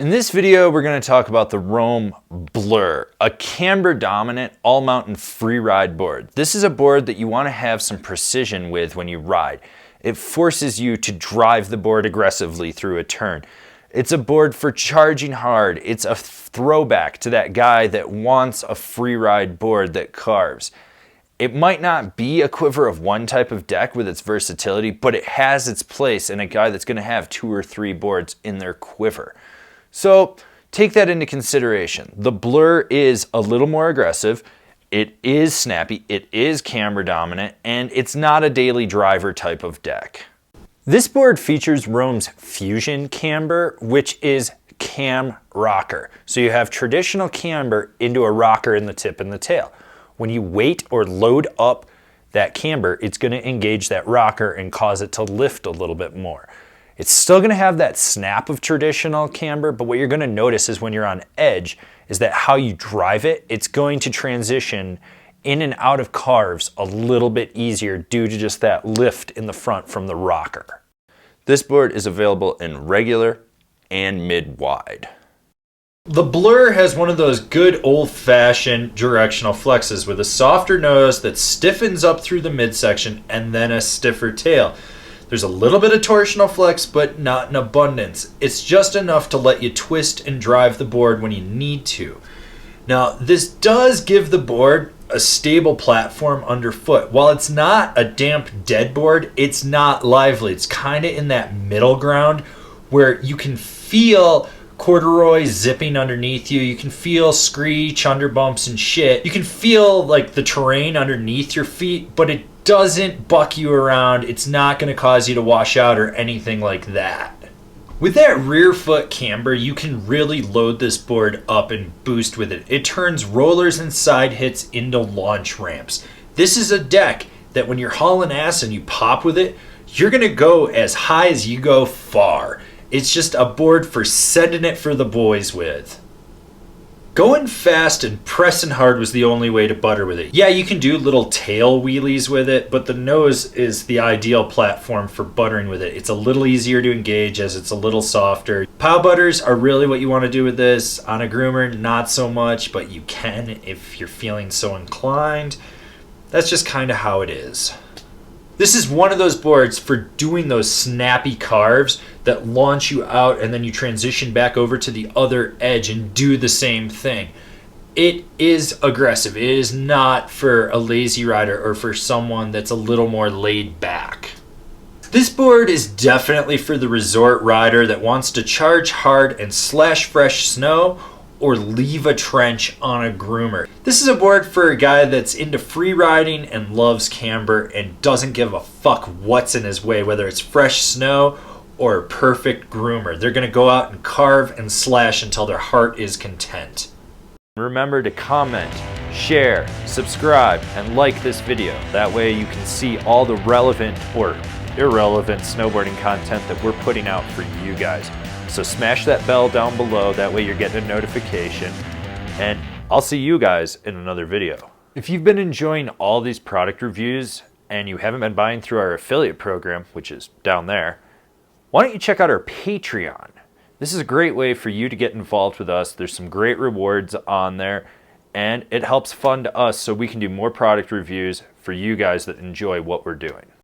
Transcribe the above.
In this video, we're going to talk about the Rome Blur, a camber dominant all-mountain free ride board. This is a board that you want to have some precision with when you ride. It forces you to drive the board aggressively through a turn. It's a board for charging hard. It's a throwback to that guy that wants a free ride board that carves. It might not be a quiver of one type of deck with its versatility, but it has its place in a guy that's going to have 2 or 3 boards in their quiver. So take that into consideration. The Blur is a little more aggressive, it is snappy, it is camber dominant, and it's not a daily driver type of deck. This board features Rome's Fusion camber, which is cam rocker. So you have traditional camber into a rocker in the tip and the tail. When you weight or load up that camber, it's going to engage that rocker and cause it to lift a little bit more. It's still going to have that snap of traditional camber, but what you're going to notice is when you're on edge is that how you drive it, it's going to transition in and out of carves a little bit easier due to just that lift in the front from the rocker. This board is available in regular and mid-wide. The Blur has one of those good old-fashioned directional flexes with a softer nose that stiffens up through the midsection and then a stiffer tail. There's a little bit of torsional flex, but not in abundance. It's just enough to let you twist and drive the board when you need to. Now, this does give the board a stable platform underfoot. While it's not a damp dead board, it's not lively. It's kind of in that middle ground where you can feel corduroy zipping underneath you. You can feel screech under bumps and shit. You can feel like the terrain underneath your feet, but it doesn't buck you around. It's not going to cause you to wash out or anything like that. With that rear foot camber, you can really load this board up and boost with it. It turns rollers and side hits into launch ramps. This is a deck that when you're hauling ass and you pop with it, you're going to go as high as you go far. It's just a board for sending it for the boys with. Going fast and pressing hard was the only way to butter with it. Yeah, you can do little tail wheelies with it, but the nose is the ideal platform for buttering with it. It's a little easier to engage as it's a little softer. Pow butters are really what you want to do with this. On a groomer, not so much, but you can if you're feeling so inclined. That's just kind of how it is. This is one of those boards for doing those snappy carves that launch you out and then you transition back over to the other edge and do the same thing. It is aggressive. It is not for a lazy rider or for someone that's a little more laid back. This board is definitely for the resort rider that wants to charge hard and slash fresh snow or leave a trench on a groomer. This is a board for a guy that's into free riding and loves camber and doesn't give a fuck what's in his way, whether it's fresh snow or a perfect groomer. They're gonna go out and carve and slash until their heart is content. Remember to comment, share, subscribe, and like this video. That way you can see all the relevant or irrelevant snowboarding content that we're putting out for you guys. So smash that bell down below, that way you're getting a notification, and I'll see you guys in another video. If you've been enjoying all these product reviews and you haven't been buying through our affiliate program, which is down there, why don't you check out our Patreon? This is a great way for you to get involved with us. There's some great rewards on there, and it helps fund us so we can do more product reviews for you guys that enjoy what we're doing.